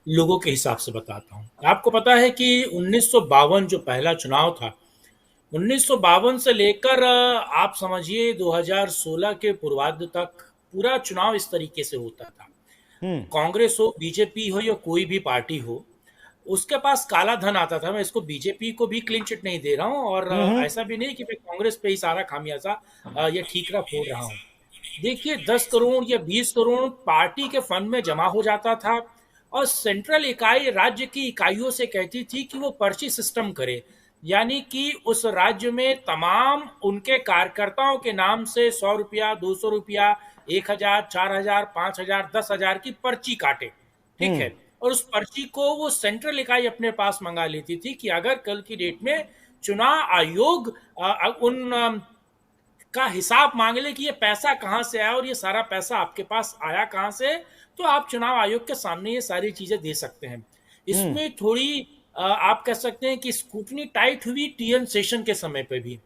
लोगों के हिसाब से बताता हूँ। आपको पता है कि 1952 जो पहला चुनाव था, 1952 से लेकर आप समझिए 2016 के पूर्वाद्ध तक पूरा चुनाव इस तरीके से होता था। हम्म। कांग्रेस हो, बीजेपी हो या कोई भी पार्टी हो, उसके पास काला धन आता था। मैं इसको बीजेपी को भी क्लीन चिट नहीं दे रहा हूँ और हम्म। ऐसा भी नहीं कि मैं कांग्रेस पे ही सारा खामियाजा या ठीकरा फोड़ रहा हूँ। देखिए 10 करोड़ या 20 करोड़ पार्टी के फंड में जमा हो जाता था और सेंट्रल इकाई राज्य की इकाइयों से कहती थी कि वो पर्ची सिस्टम करे, यानी कि उस राज्य में तमाम उनके कार्यकर्ताओं के नाम से 100 रुपया, 200 रुपया, 1,000, 4,000, 5,000, 10,000 की पर्ची काटे। ठीक हम्म। है। और उस पर्ची को वो सेंट्रल इकाई अपने पास मंगा लेती थी कि अगर कल की डेट में चुनाव आयोग उन का हिसाब मांग ले कि ये पैसा कहाँ से आया और ये सारा पैसा आपके पास आया कहाँ से, तो आप चुनाव आयोग के सामने ये सारी चीजें दे सकते हैं। हम्म। इसमें थोड़ी आप कह सकते हैं कि स्क्रूटनी टाइट हुई टीएन सेशन के समय पे भी।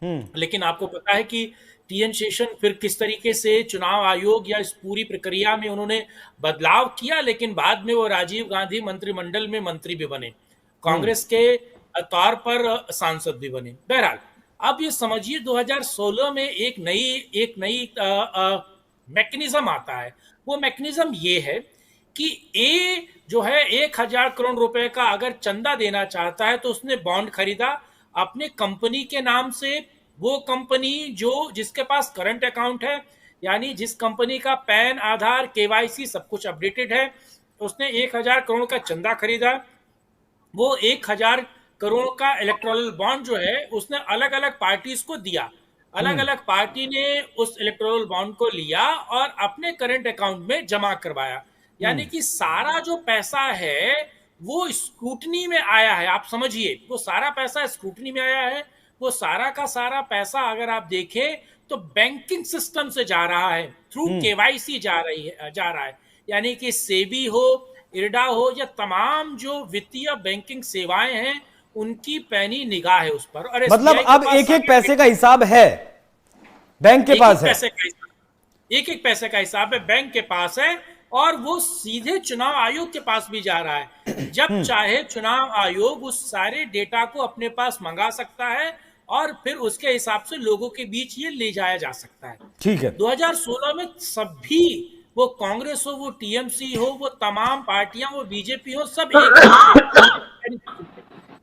हम्म। लेकिन आपको पता है कि टीएन शेषन फिर किस तरीके से चुनाव आयोग या इस पूरी प्रक्रिया में उन्होंने बदलाव किया, लेकिन बाद में वो राजीव गांधी मंत्रिमंडल में मंत्री भी बने, हम्म। कांग्रेस के तौर पर सांसद भी बने। बहरहाल अब ये समझिए 2016 में एक नई मैकेनिज्म आता है। वो मैकेनिज्म ये है कि ए जो है 1,000 करोड़ रुपए का अगर चंदा देना चाहता है तो उसने बॉन्ड खरीदा अपने कंपनी के नाम से। वो कंपनी जो जिसके पास करंट अकाउंट है, यानी जिस कंपनी का पैन, आधार, केवाईसी सब कुछ अपडेटेड है, उसने 1,000 करोड़ का चंदा खरीदा। वो 1,000 करोड़ का इलेक्टोरल बॉन्ड जो है उसने अलग अलग पार्टीज को दिया। अलग हम्म। अलग पार्टी ने उस इलेक्टोरल बॉन्ड को लिया और अपने करंट अकाउंट में जमा करवाया। यानी हम्म। कि सारा जो पैसा है वो स्क्रूटनी में आया है। आप समझिए वो सारा पैसा स्क्रूटनी में आया है। वो सारा का सारा पैसा अगर आप देखें तो बैंकिंग सिस्टम से जा रहा है, थ्रू हम्म। केवाईसी जा रहा है। यानी कि सेबी हो, इरडा हो या तमाम जो वित्तीय बैंकिंग सेवाएं हैं, उनकी पैनी निगाह है उस पर। और मतलब एसबीआई के अब पास एक एक सारे पैसे का हिसाब है, बैंक के एक एक पास है। पैसे का हिसाब एक एक पैसे का हिसाब है, बैंक के पास है। और वो सीधे चुनाव आयोग के पास भी जा रहा है। जब हम्म। चाहे चुनाव आयोग उस सारे डेटा को अपने पास मंगा सकता है और फिर उसके हिसाब से लोगों के बीच ये ले जाया जा सकता है। ठीक है। 2016 में सभी, वो कांग्रेस हो, वो टीएमसी हो, वो तमाम पार्टियां, वो बीजेपी हो, सब एक थे।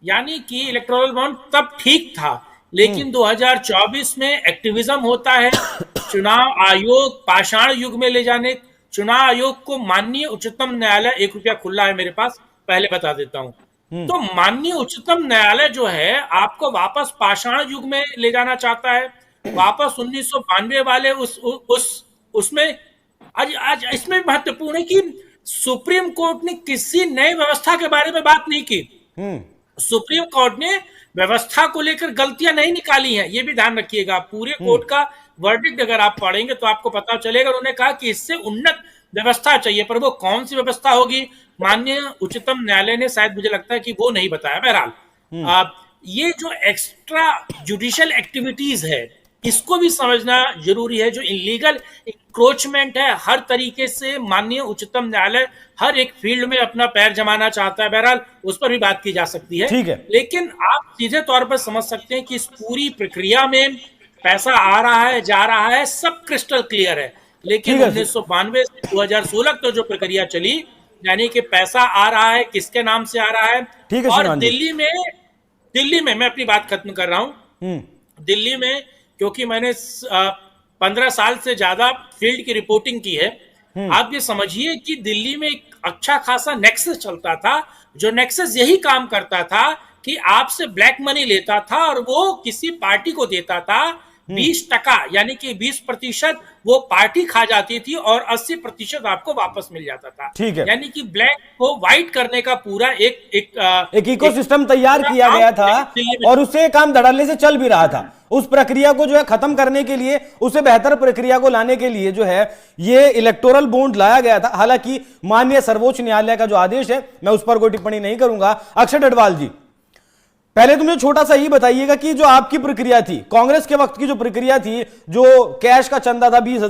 यानी कि इलेक्टोरल बॉन्ड तब ठीक था। हम्म। लेकिन 2024 में एक्टिविज्म होता है। चुनाव आयोग पाषाण युग में ले जाने, चुनाव आयोग को माननीय उच्चतम न्यायालय, 1 रुपया खुला है मेरे पास, पहले बता देता हूं। हम्म। तो माननीय उच्चतम न्यायालय जो है आपको वापस पाषाण युग में ले जाना चाहता है, वापस 1992 वाले उसमें। आज आज इसमें महत्वपूर्ण है कि सुप्रीम कोर्ट ने किसी नए व्यवस्था के बारे में बात नहीं की। हम्म। सुप्रीम कोर्ट ने व्यवस्था को लेकर गलतियां नहीं निकाली हैं, ये भी ध्यान रखिएगा। पूरे हम्म। कोर्ट का वर्डिक्ट अगर आप पढ़ेंगे तो आपको पता चलेगा। उन्होंने कहा कि इससे उन्नत व्यवस्था चाहिए, पर वो कौन सी व्यवस्था होगी माननीय उच्चतम न्यायालय ने शायद, मुझे लगता है कि वो नहीं बताया। बहरहाल हम्म। ये जो एक्स्ट्रा जुडिशियल एक्टिविटीज है इसको भी समझना जरूरी है। जो इलीगल इंक्रोचमेंट है, हर तरीके से माननीय उच्चतम न्यायालय हर एक फील्ड में अपना पैर जमाना चाहता है। बहरहाल उस पर भी बात की जा सकती है। ठीक है। लेकिन आप सीधे तौर पर समझ सकते हैं कि इस पूरी प्रक्रिया में पैसा आ रहा है, जा रहा है, सब क्रिस्टल क्लियर है। लेकिन ठीक है। 1992 से 2016 तक तो जो प्रक्रिया चली, यानी कि पैसा आ रहा है, किसके नाम से आ रहा है। ठीक है और श्रीमान जी। दिल्ली में मैं अपनी बात खत्म कर रहा हूं। हम्म। दिल्ली में क्योंकि मैंने 15 साल से ज्यादा फील्ड की रिपोर्टिंग की है, हम्म। आप ये समझिए कि दिल्ली में एक अच्छा खासा नेक्सस चलता था। जो नेक्सस यही काम करता था कि आपसे ब्लैक मनी लेता था और वो किसी पार्टी को देता था। 20% यानी कि 20% वो पार्टी खा जाती थी और 80% आपको वापस मिल जाता था। ठीक है। यानी कि ब्लैक को व्हाइट करने का पूरा एक इकोसिस्टम तैयार पूरा किया काम गया था दिल्ली में। और उससे काम धड़ल्ले से चल भी रहा था। उस प्रक्रिया को जो है खत्म करने के लिए, उसे बेहतर प्रक्रिया को लाने के लिए जो है ये इलेक्टोरल बॉन्ड लाया गया था। हालांकि माननीय सर्वोच्च न्यायालय का जो आदेश है, मैं उस पर कोई टिप्पणी नहीं करूंगा। अक्षय डडवाल जी, पहले तुम मुझे छोटा सा ही बताइएगा कि जो आपकी प्रक्रिया थी, कांग्रेस के वक्त की जो प्रक्रिया थी, जो कैश का चंदा था 20,000